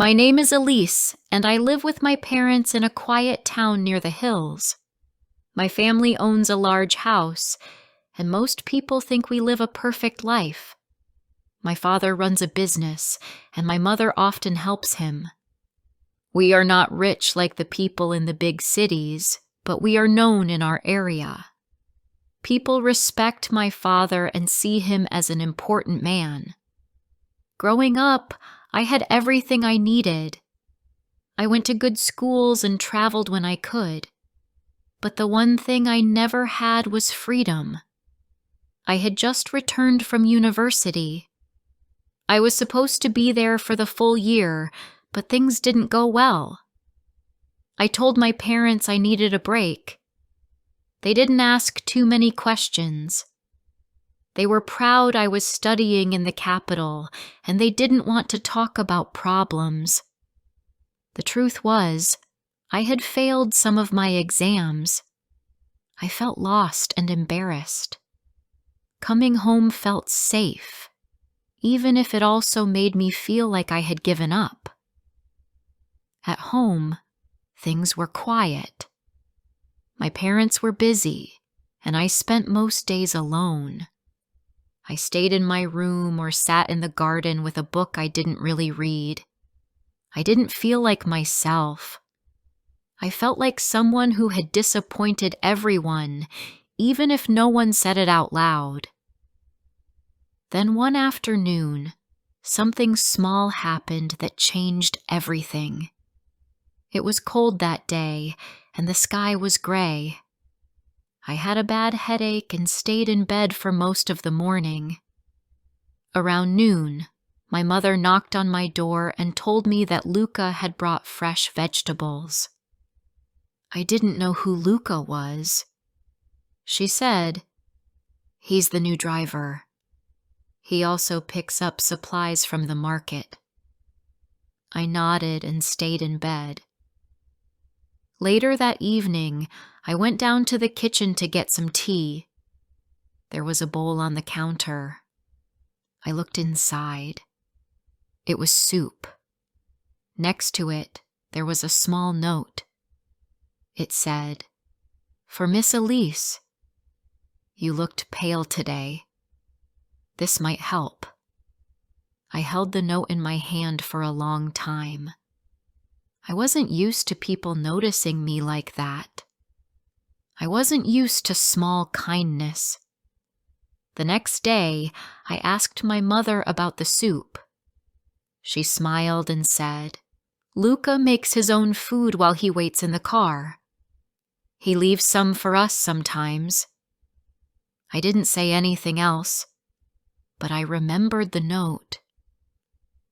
My name is Elise, and I live with my parents in a quiet town near the hills. My family owns a large house, and most people think we live a perfect life. My father runs a business, and my mother often helps him. We are not rich like the people in the big cities, but we are known in our area. People respect my father and see him as an important man. Growing up, I had everything I needed. I went to good schools and traveled when I could. But the one thing I never had was freedom. I had just returned from university. I was supposed to be there for the full year, but things didn't go well. I told my parents I needed a break. They didn't ask too many questions. They were proud I was studying in the capital, and they didn't want to talk about problems. The truth was, I had failed some of my exams. I felt lost and embarrassed. Coming home felt safe, even if it also made me feel like I had given up. At home, things were quiet. My parents were busy, and I spent most days alone. I stayed in my room or sat in the garden with a book I didn't really read. I didn't feel like myself. I felt like someone who had disappointed everyone, even if no one said it out loud. Then one afternoon, something small happened that changed everything. It was cold that day, and the sky was gray. I had a bad headache and stayed in bed for most of the morning. Around noon, my mother knocked on my door and told me that Luca had brought fresh vegetables. I didn't know who Luca was. She said, "He's the new driver. He also picks up supplies from the market." I nodded and stayed in bed. Later that evening, I went down to the kitchen to get some tea. There was a bowl on the counter. I looked inside. It was soup. Next to it, there was a small note. It said, "For Miss Elise. You looked pale today. This might help." I held the note in my hand for a long time. I wasn't used to people noticing me like that. I wasn't used to small kindness. The next day, I asked my mother about the soup. She smiled and said, "Luca makes his own food while he waits in the car. He leaves some for us sometimes." I didn't say anything else, but I remembered the note.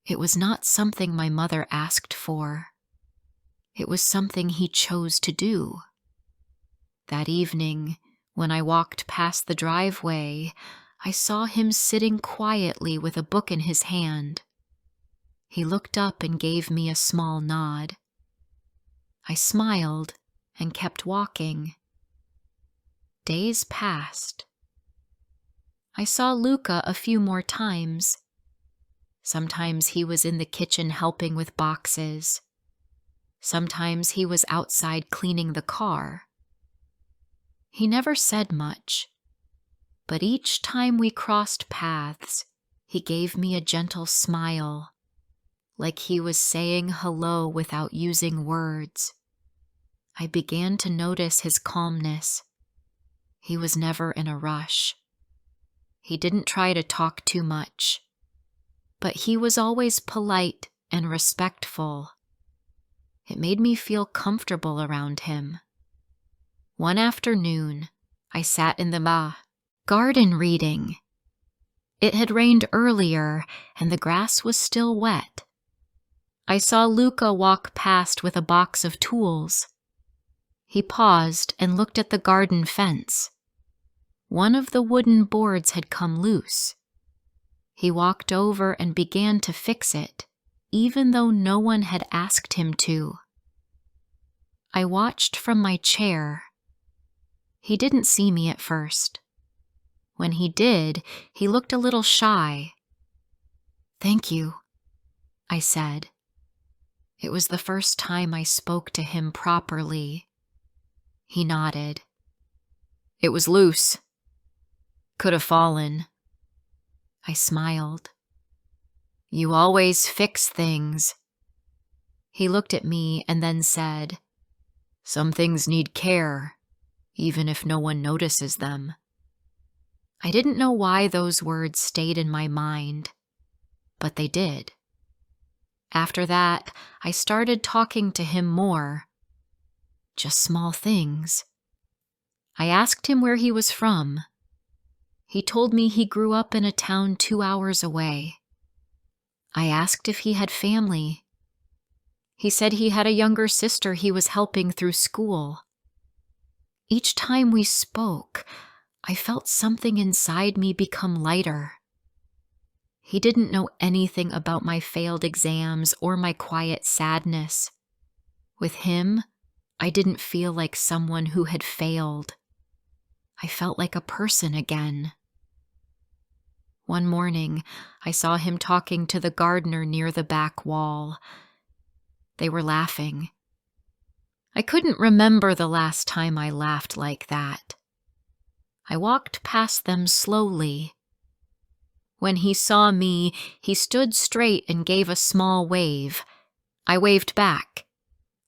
It was not something my mother asked for. It was something he chose to do. That evening, when I walked past the driveway, I saw him sitting quietly with a book in his hand. He looked up and gave me a small nod. I smiled and kept walking. Days passed. I saw Luca a few more times. Sometimes he was in the kitchen helping with boxes. Sometimes he was outside cleaning the car. He never said much, but each time we crossed paths, he gave me a gentle smile, like he was saying hello without using words. I began to notice his calmness. He was never in a rush. He didn't try to talk too much, but he was always polite and respectful. It made me feel comfortable around him. One afternoon, I sat in the garden reading. It had rained earlier, and the grass was still wet. I saw Luca walk past with a box of tools. He paused and looked at the garden fence. One of the wooden boards had come loose. He walked over and began to fix it, even though no one had asked him to. I watched from my chair. He didn't see me at first. When he did, he looked a little shy. "Thank you," I said. It was the first time I spoke to him properly. He nodded. It was loose. Could have fallen. I smiled. You always fix things. He looked at me and then said, Some things need care, even if no one notices them. I didn't know why those words stayed in my mind, but they did. After that, I started talking to him more. Just small things. I asked him where he was from. He told me he grew up in a town 2 hours away. I asked if he had family. He said he had a younger sister he was helping through school. Each time we spoke, I felt something inside me become lighter. He didn't know anything about my failed exams or my quiet sadness. With him, I didn't feel like someone who had failed. I felt like a person again. One morning, I saw him talking to the gardener near the back wall. They were laughing. I couldn't remember the last time I laughed like that. I walked past them slowly. When he saw me, he stood straight and gave a small wave. I waved back.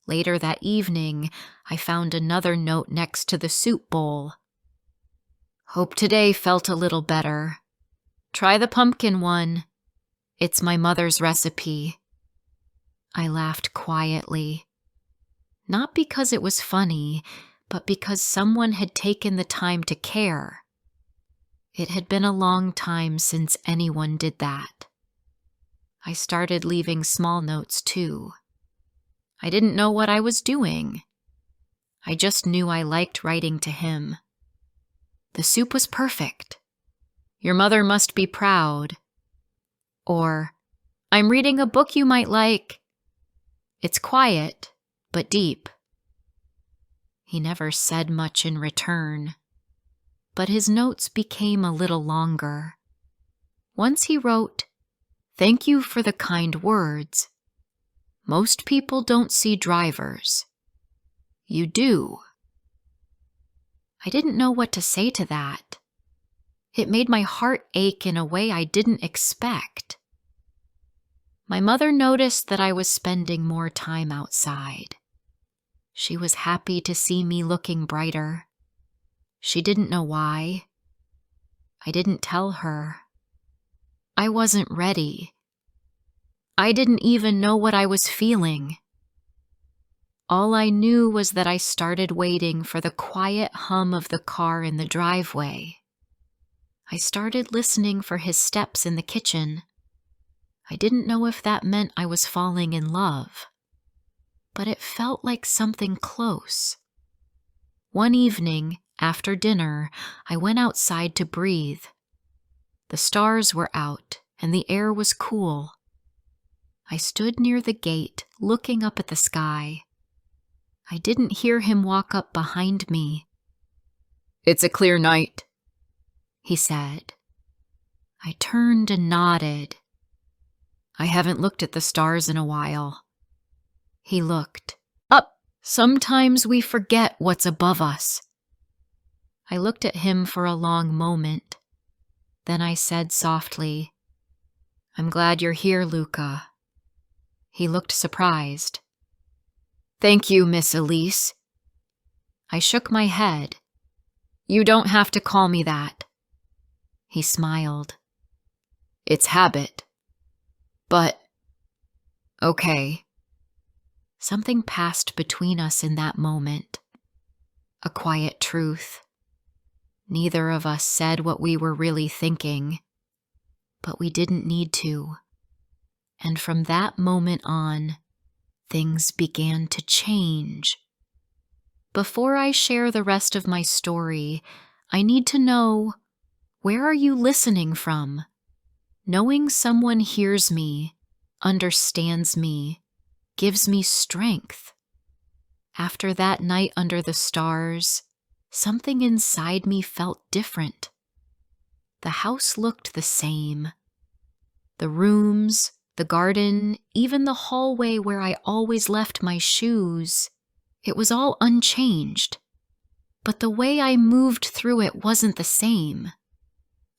Later that evening, I found another note next to the soup bowl. Hope today felt a little better. Try the pumpkin one. It's my mother's recipe. I laughed quietly. Not because it was funny, but because someone had taken the time to care. It had been a long time since anyone did that. I started leaving small notes too. I didn't know what I was doing. I just knew I liked writing to him. The soup was perfect. Your mother must be proud. Or, I'm reading a book you might like. It's quiet, but deep. He never said much in return, but his notes became a little longer. Once he wrote, Thank you for the kind words. Most people don't see drivers. You do. I didn't know what to say to that. It made my heart ache in a way I didn't expect. My mother noticed that I was spending more time outside. She was happy to see me looking brighter. She didn't know why. I didn't tell her. I wasn't ready. I didn't even know what I was feeling. All I knew was that I started waiting for the quiet hum of the car in the driveway. I started listening for his steps in the kitchen. I didn't know if that meant I was falling in love, but it felt like something close. One evening, after dinner, I went outside to breathe. The stars were out and the air was cool. I stood near the gate, looking up at the sky. I didn't hear him walk up behind me. It's a clear night, he said. I turned and nodded. I haven't looked at the stars in a while. He looked. Up! Sometimes we forget what's above us. I looked at him for a long moment. Then I said softly, I'm glad you're here, Luca. He looked surprised. Thank you, Miss Elise. I shook my head. You don't have to call me that. He smiled. It's habit. But, okay. Something passed between us in that moment. A quiet truth. Neither of us said what we were really thinking, but we didn't need to. And from that moment on, things began to change. Before I share the rest of my story, I need to know, where are you listening from? Knowing someone hears me, understands me, gives me strength. After that night under the stars, something inside me felt different. The house looked the same. The rooms, The garden, even the hallway where I always left my shoes, it was all unchanged. But the way I moved through it wasn't the same.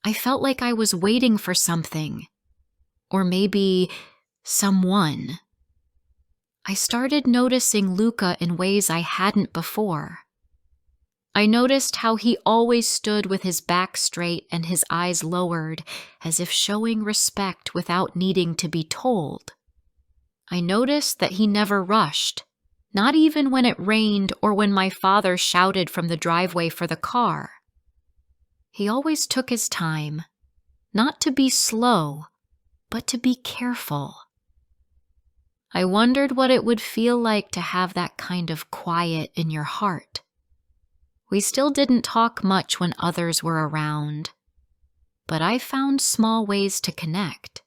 I felt like I was waiting for something, or maybe someone. I started noticing Luca in ways I hadn't before. I noticed how he always stood with his back straight and his eyes lowered, as if showing respect without needing to be told. I noticed that he never rushed, not even when it rained or when my father shouted from the driveway for the car. He always took his time, not to be slow, but to be careful. I wondered what it would feel like to have that kind of quiet in your heart. We still didn't talk much when others were around, but I found small ways to connect.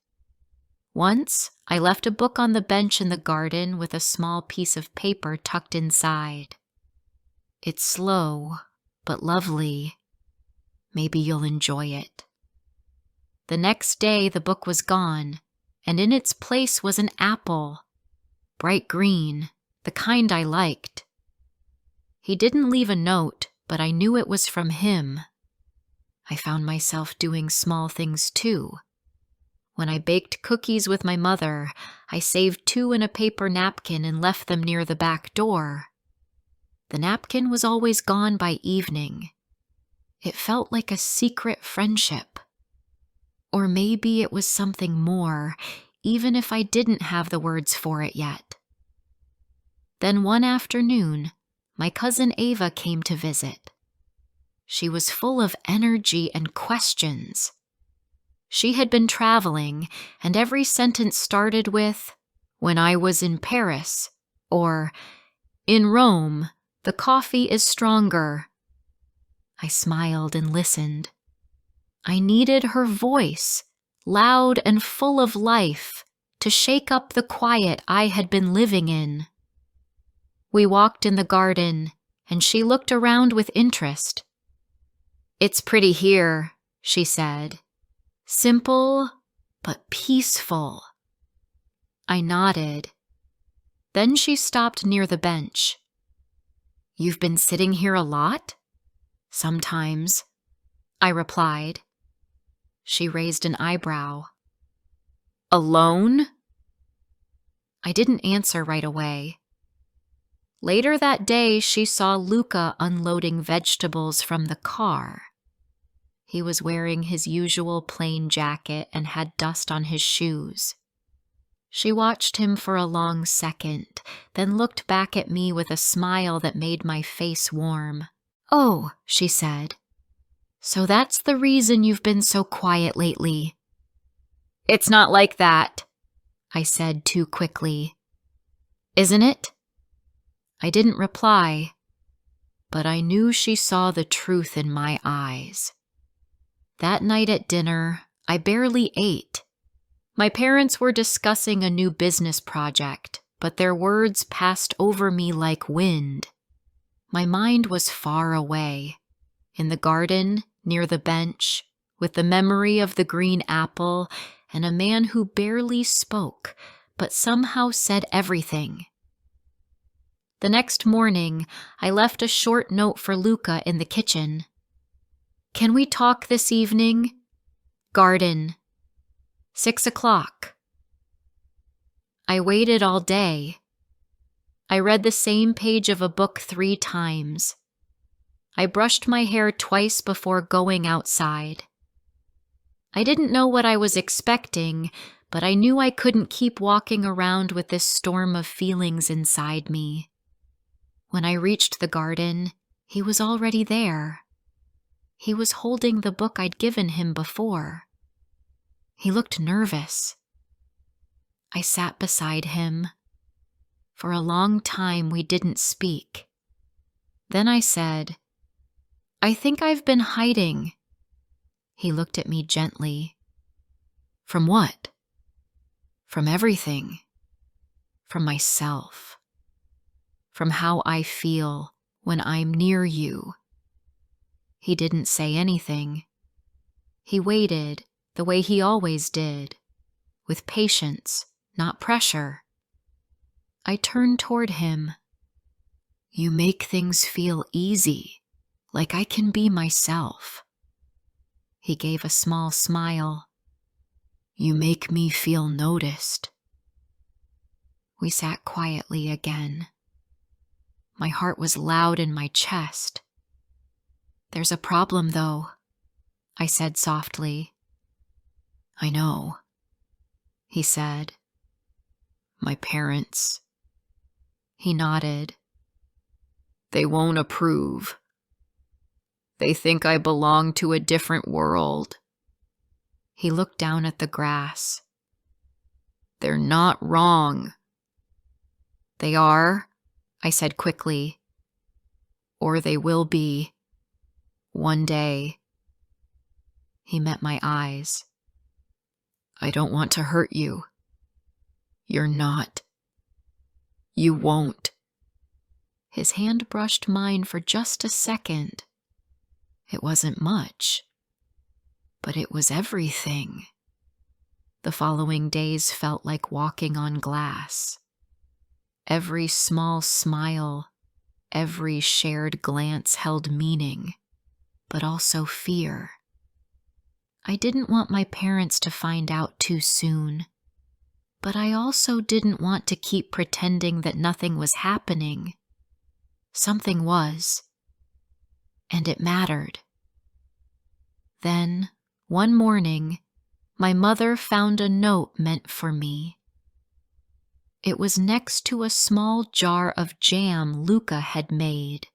Once, I left a book on the bench in the garden with a small piece of paper tucked inside. It's slow, but lovely. Maybe you'll enjoy it. The next day, the book was gone, and in its place was an apple, bright green, the kind I liked. He didn't leave a note, but I knew it was from him. I found myself doing small things too. When I baked cookies with my mother, I saved 2 in a paper napkin and left them near the back door. The napkin was always gone by evening. It felt like a secret friendship. Or maybe it was something more, even if I didn't have the words for it yet. Then one afternoon, my cousin Ava came to visit. She was full of energy and questions. She had been traveling, and every sentence started with, "When I was in Paris," or, "In Rome, the coffee is stronger." I smiled and listened. I needed her voice, loud and full of life, to shake up the quiet I had been living in. We walked in the garden, and she looked around with interest. "It's pretty here," she said. "Simple, but peaceful." I nodded. Then she stopped near the bench. "You've been sitting here a lot?" "Sometimes," I replied. She raised an eyebrow. "Alone?" I didn't answer right away. Later that day, she saw Luca unloading vegetables from the car. He was wearing his usual plain jacket and had dust on his shoes. She watched him for a long second, then looked back at me with a smile that made my face warm. "Oh," she said, "so that's the reason you've been so quiet lately." "It's not like that," I said too quickly. "Isn't it?" I didn't reply, but I knew she saw the truth in my eyes. That night at dinner, I barely ate. My parents were discussing a new business project, but their words passed over me like wind. My mind was far away, in the garden, near the bench, with the memory of the green apple and a man who barely spoke, but somehow said everything. The next morning, I left a short note for Luca in the kitchen. "Can we talk this evening? Garden. 6 o'clock. I waited all day. I read the same page of a book 3 times. I brushed my hair twice before going outside. I didn't know what I was expecting, but I knew I couldn't keep walking around with this storm of feelings inside me. When I reached the garden, he was already there. He was holding the book I'd given him before. He looked nervous. I sat beside him. For a long time, we didn't speak. Then I said, "I think I've been hiding." He looked at me gently. "From what?" "From everything. From myself. From how I feel when I'm near you." He didn't say anything. He waited the way he always did, with patience, not pressure. I turned toward him. You make things feel easy, like I can be myself. He gave a small smile. You make me feel noticed. We sat quietly again. My heart was loud in my chest. There's a problem, though, I said softly. I know, he said. My parents. He nodded. They won't approve. They think I belong to a different world. He looked down at the grass. They're not wrong. They are, I said quickly. Or they will be. One day. He met my eyes. I don't want to hurt you. You're not. You won't. His hand brushed mine for just a second. It wasn't much, but it was everything. The following days felt like walking on glass. Every small smile, every shared glance held meaning, but also fear. I didn't want my parents to find out too soon, but I also didn't want to keep pretending that nothing was happening. Something was, and it mattered. Then, one morning, my mother found a note meant for me. It was next to a small jar of jam Luca had made.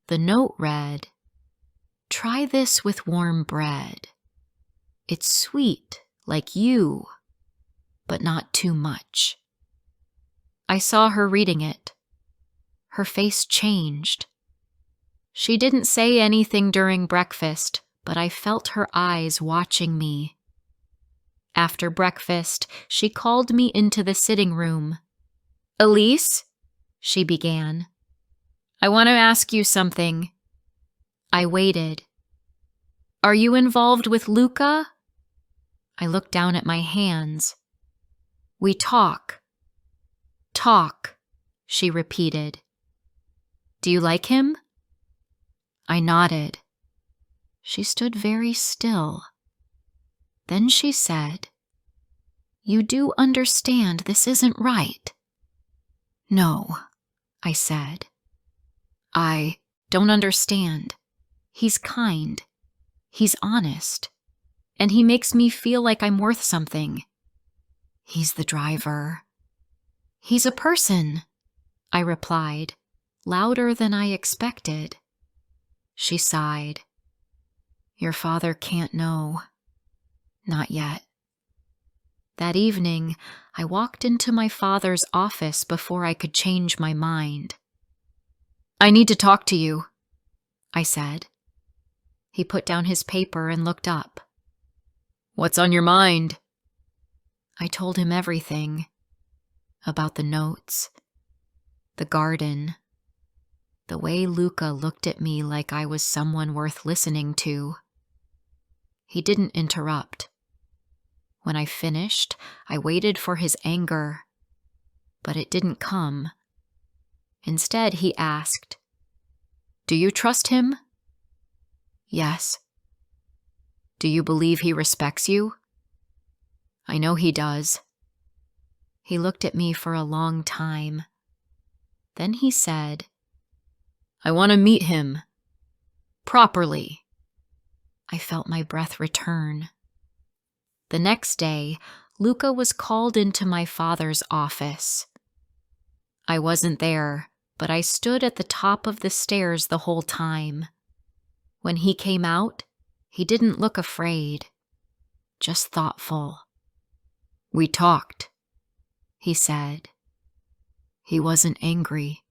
The note read, "Try this with warm bread. It's sweet, like you, but not too much." I saw her reading it. Her face changed. She didn't say anything during breakfast, but I felt her eyes watching me. After breakfast, she called me into the sitting room. "Elise," she began, "I want to ask you something." I waited. "Are you involved with Luca?" I looked down at my hands. "We talk." "Talk," she repeated. "Do you like him?" I nodded. She stood very still. Then she said, "You do understand this isn't right?" "No," I said. "I don't understand. He's kind. He's honest. And he makes me feel like I'm worth something. He's the driver." "He's a person," I replied, louder than I expected. She sighed. "Your father can't know. Not yet." That evening, I walked into my father's office before I could change my mind. "I need to talk to you," I said. He put down his paper and looked up. "What's on your mind?" I told him everything. About the notes, the garden, the way Luca looked at me like I was someone worth listening to. He didn't interrupt. When I finished, I waited for his anger, but it didn't come. Instead, he asked, "Do you trust him?" "Yes." "Do you believe he respects you?" "I know he does." He looked at me for a long time. Then he said, "I want to meet him. Properly." I felt my breath return. The next day, Luca was called into my father's office. I wasn't there, but I stood at the top of the stairs the whole time. When he came out, he didn't look afraid, just thoughtful. "We talked," he said. He wasn't angry.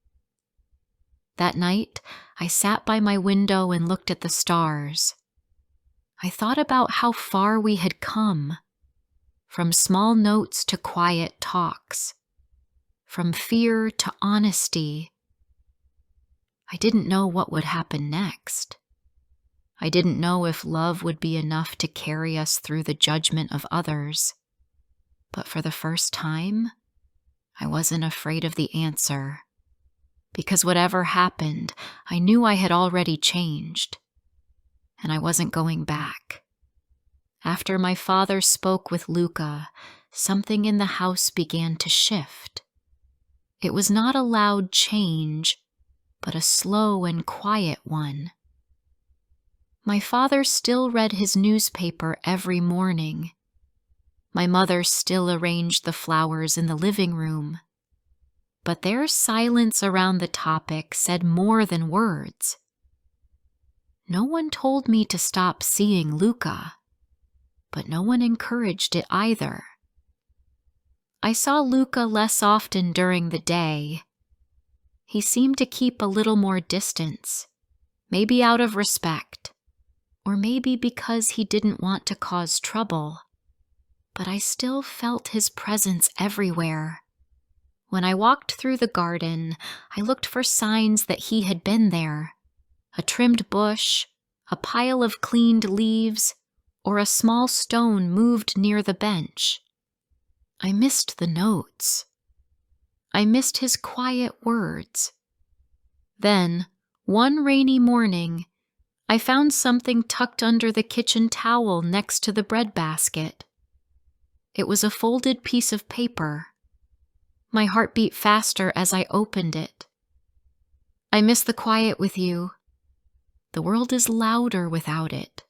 That night, I sat by my window and looked at the stars. I thought about how far we had come, from small notes to quiet talks, from fear to honesty. I didn't know what would happen next. I didn't know if love would be enough to carry us through the judgment of others. But for the first time, I wasn't afraid of the answer, because whatever happened, I knew I had already changed, and I wasn't going back. After my father spoke with Luca, something in the house began to shift. It was not a loud change, but a slow and quiet one. My father still read his newspaper every morning. My mother still arranged the flowers in the living room. But their silence around the topic said more than words. No one told me to stop seeing Luca, but no one encouraged it either. I saw Luca less often during the day. He seemed to keep a little more distance, maybe out of respect, or maybe because he didn't want to cause trouble. But I still felt his presence everywhere. When I walked through the garden, I looked for signs that he had been there. A trimmed bush, a pile of cleaned leaves, or a small stone moved near the bench. I missed the notes. I missed his quiet words. Then, one rainy morning, I found something tucked under the kitchen towel next to the breadbasket. It was a folded piece of paper. My heart beat faster as I opened it. I miss the quiet with you. The world is louder without it.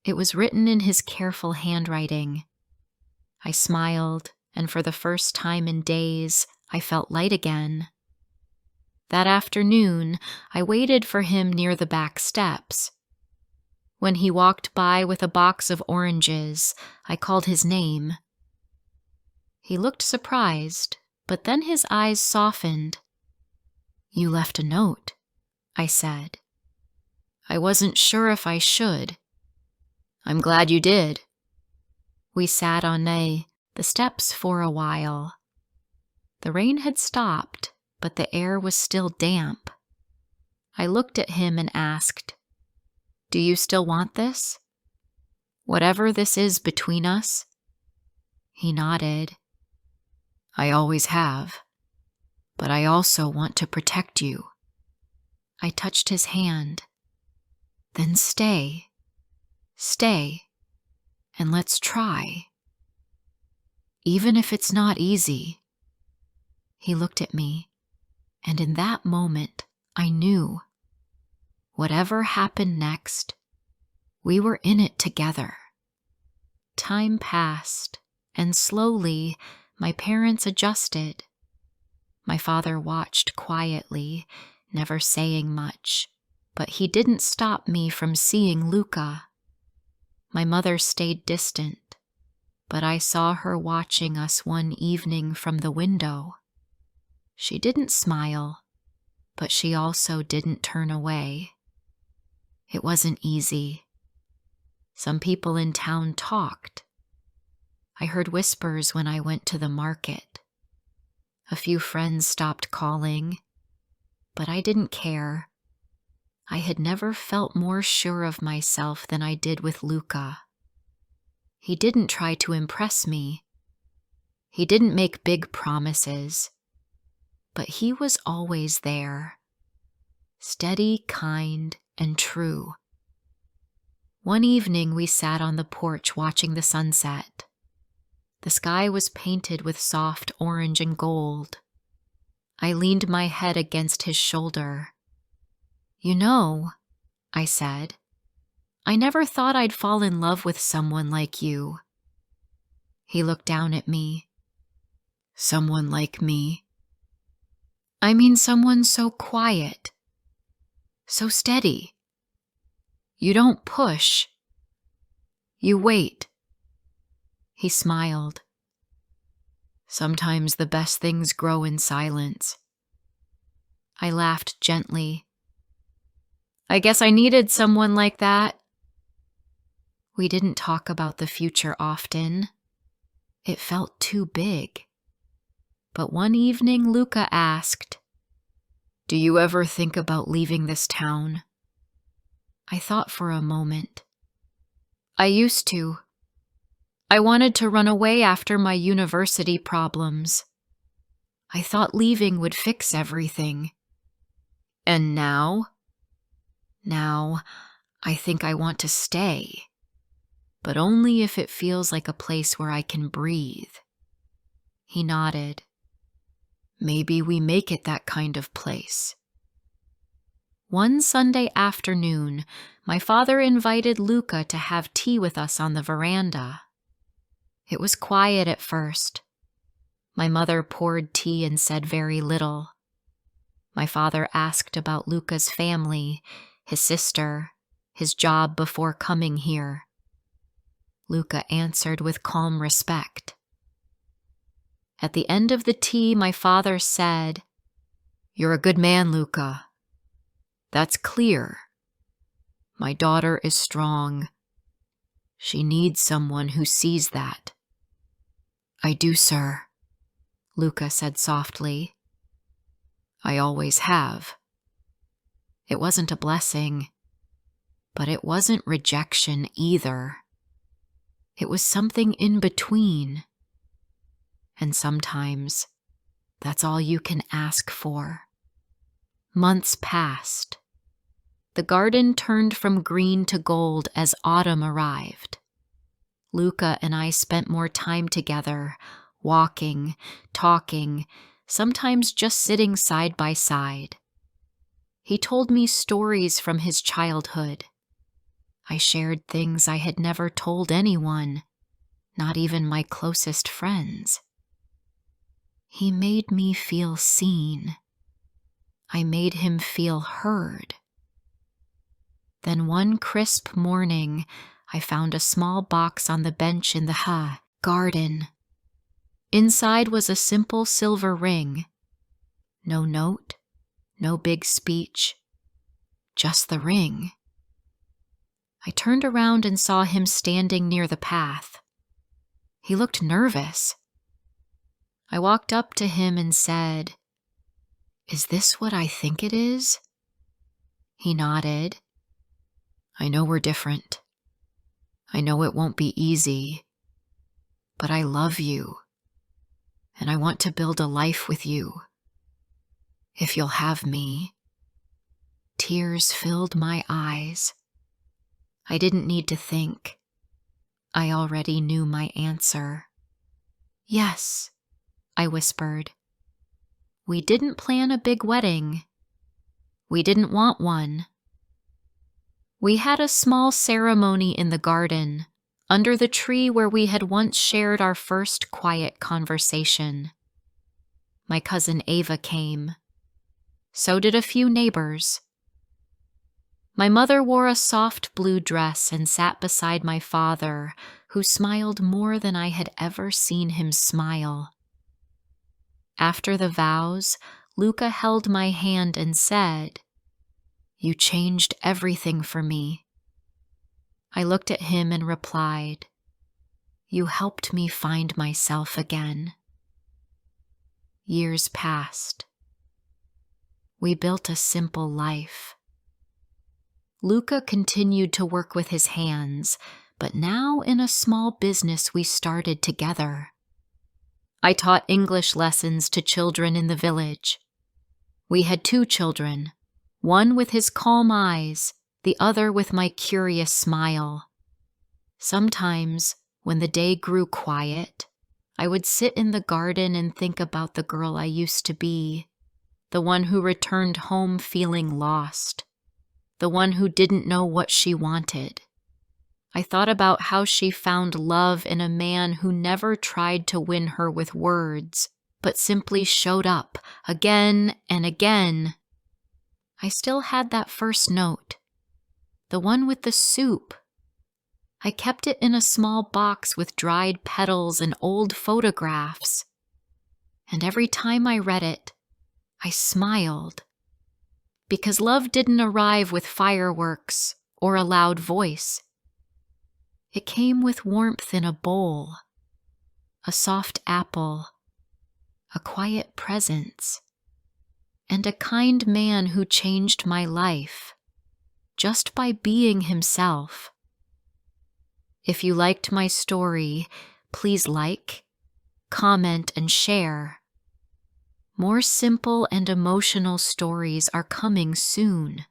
It was written in his careful handwriting. I smiled, and for the first time in days, I felt light again. That afternoon, I waited for him near the back steps. When he walked by with a box of oranges, I called his name. He looked surprised, but then his eyes softened. "You left a note," I said. "I wasn't sure if I should." "I'm glad you did." We sat on the steps for a while. The rain had stopped, but the air was still damp. I looked at him and asked, "Do you still want this? Whatever this is between us?" He nodded. "I always have, but I also want to protect you." I touched his hand. "Then stay, and let's try. Even if it's not easy." He looked at me, and in that moment, I knew. Whatever happened next, we were in it together. Time passed, and slowly, my parents adjusted. My father watched quietly, never saying much, but he didn't stop me from seeing Luca. My mother stayed distant, but I saw her watching us one evening from the window. She didn't smile, but she also didn't turn away. It wasn't easy. Some people in town talked. I heard whispers when I went to the market. A few friends stopped calling, but I didn't care. I had never felt more sure of myself than I did with Luca. He didn't try to impress me. He didn't make big promises, but he was always there. Steady, kind, and true. One evening we sat on the porch watching the sunset. The sky was painted with soft orange and gold. I leaned my head against his shoulder. "You know," I said, "I never thought I'd fall in love with someone like you." He looked down at me. "Someone like me?" "I mean someone so quiet, so steady. You don't push. You wait." He smiled. "Sometimes the best things grow in silence." I laughed gently. "I guess I needed someone like that." We didn't talk about the future often. It felt too big. But one evening Luca asked, "Do you ever think about leaving this town?" I thought for a moment. "I used to. I wanted to run away after my university problems. I thought leaving would fix everything. And now? Now, I think I want to stay, but only if it feels like a place where I can breathe. He nodded. Maybe we make it that kind of place. One Sunday afternoon, my father invited Luca to have tea with us on the veranda. It was quiet at first. My mother poured tea and said very little. My father asked about Luca's family, his sister, his job before coming here. Luca answered with calm respect. At the end of the tea, my father said, "You're a good man, Luca. That's clear. My daughter is strong. She needs someone who sees that." "I do, sir," Luca said softly. "I always have." It wasn't a blessing, but it wasn't rejection either. It was something in between. And sometimes, that's all you can ask for. Months passed. The garden turned from green to gold as autumn arrived. Luca and I spent more time together, walking, talking, sometimes just sitting side by side. He told me stories from his childhood. I shared things I had never told anyone, not even my closest friends. He made me feel seen. I made him feel heard. Then one crisp morning, I found a small box on the bench in the garden. Inside was a simple silver ring. No note, no big speech, just the ring. I turned around and saw him standing near the path. He looked nervous. I walked up to him and said, "Is this what I think it is?" He nodded. "I know we're different. I know it won't be easy, but I love you, and I want to build a life with you. If you'll have me." Tears filled my eyes. I didn't need to think. I already knew my answer. "Yes," I whispered. We didn't plan a big wedding. We didn't want one. We had a small ceremony in the garden, under the tree where we had once shared our first quiet conversation. My cousin Ava came. So did a few neighbors. My mother wore a soft blue dress and sat beside my father, who smiled more than I had ever seen him smile. After the vows, Luca held my hand and said, "You changed everything for me." I looked at him and replied, "You helped me find myself again." Years passed. We built a simple life. Luca continued to work with his hands, but now in a small business we started together. I taught English lessons to children in the village. We had 2 children, one with his calm eyes, the other with my curious smile. Sometimes, when the day grew quiet, I would sit in the garden and think about the girl I used to be, the one who returned home feeling lost, the one who didn't know what she wanted. I thought about how she found love in a man who never tried to win her with words, but simply showed up again and again. I still had that first note, the one with the soup. I kept it in a small box with dried petals and old photographs. And every time I read it, I smiled. Because love didn't arrive with fireworks or a loud voice. It came with warmth in a bowl, a soft apple, a quiet presence, and a kind man who changed my life just by being himself. If you liked my story, please like, comment, and share. More simple and emotional stories are coming soon.